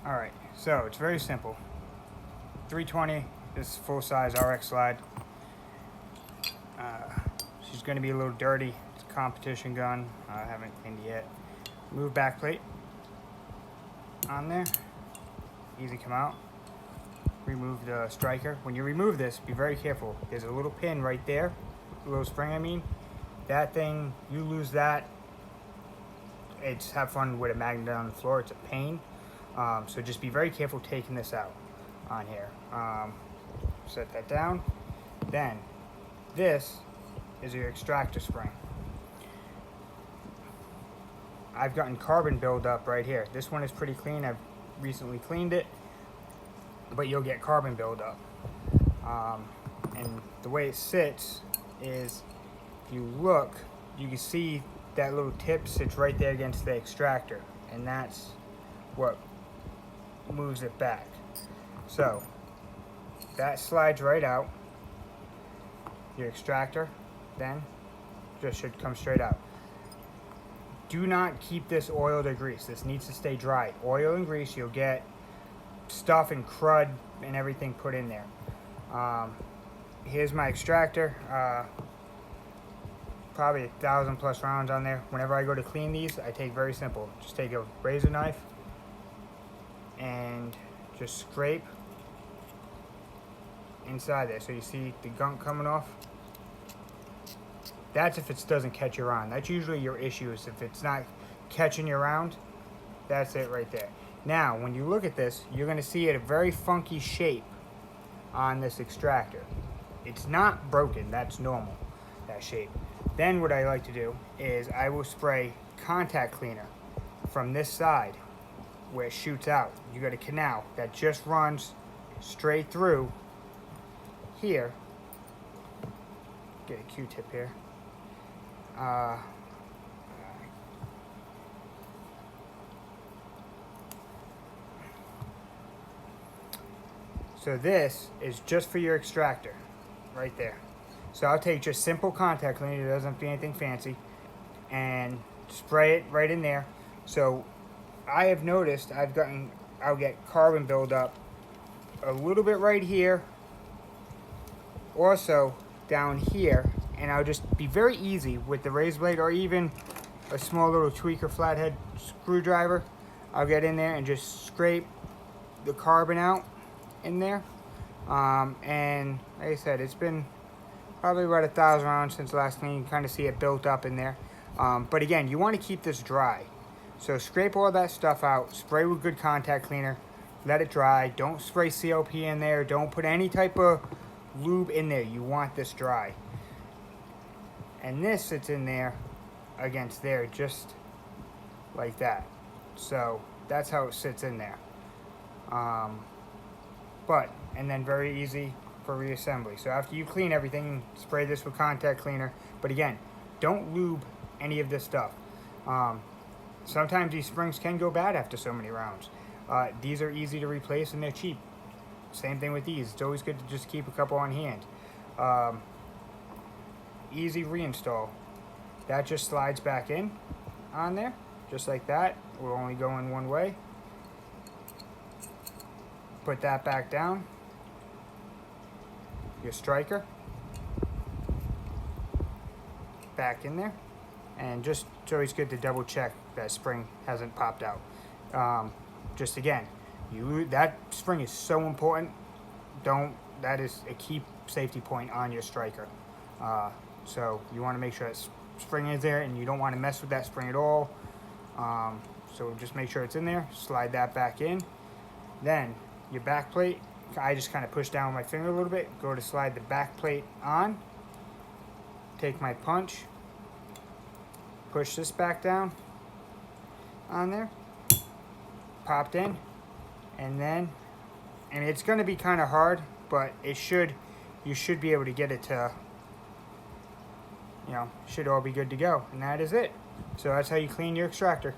Alright, so it's very simple. 320, this full-size RX slide. She's going to be a little dirty. It's a competition gun. I haven't cleaned it yet. Move back plate on there. Easy come out. Remove the striker. When you remove this, be very careful. There's a little pin right there, a little spring I mean. That thing, you lose that, it's have fun with a magnet on the floor. It's a pain. So just be very careful taking this out on here. Set that down. Then this is your extractor spring. I've gotten carbon buildup right here. This one is pretty clean. I've recently cleaned it, but you'll get carbon buildup. And the way it sits is, if you look, you can see that little tip sits right there against the extractor, and that's what moves it back. So that slides right out. Your extractor then just should come straight out. Do not keep this oiled or greased. This needs to stay dry. Oil and grease, you'll get stuff and crud and everything put in there. Here's my extractor. Probably 1,000 plus rounds on there. Whenever I go to clean these, I take very simple. Just take a razor knife and just scrape inside there. So you see the gunk coming off. That's if it doesn't catch your round. That's usually your issue, is if it's not catching your round. That's it right there. Now, when you look at this, you're going to see a very funky shape on this extractor. It's not broken. That's normal, that shape. Then what I like to do is I will spray contact cleaner from this side where it shoots out. You got a canal that just runs straight through here. Get a Q-tip here. So this is just for your extractor, right there. So I'll take just simple contact cleaner, it doesn't have to be anything fancy, and spray it right in there. So I have noticed I'll get carbon buildup a little bit right here, also down here, and I'll just be very easy with the razor blade or even a small little tweaker flathead screwdriver. I'll get in there and just scrape the carbon out in there. And like I said, it's been probably about 1,000 rounds since last clean. You can kind of see it built up in there. But again, you want to keep this dry. So scrape all that stuff out, spray with good contact cleaner, let it dry. Don't spray CLP in there. Don't put any type of lube in there. You want this dry. And this sits in there against there just like that. So that's how it sits in there. And then very easy for reassembly. So after you clean everything, spray this with contact cleaner. But again, don't lube any of this stuff. Sometimes these springs can go bad after so many rounds. These are easy to replace and they're cheap. Same thing with these. It's always good to just keep a couple on hand. Easy reinstall. That just slides back in on there, just like that. We're only going one way. Put that back down. Your striker back in there, and just it's always good to double check that spring hasn't popped out. Just again, that spring is so important. That is a key safety point on your striker. So you want to make sure that spring is there, and you don't want to mess with that spring at all. So just make sure it's in there. Slide that back in. Then your back plate, I just kind of push down with my finger a little bit, go to slide the back plate on, take my punch, push this back down on there, popped in, and it's going to be kind of hard, but you should be able to get it to, should all be good to go, and that is it. So that's how you clean your extractor.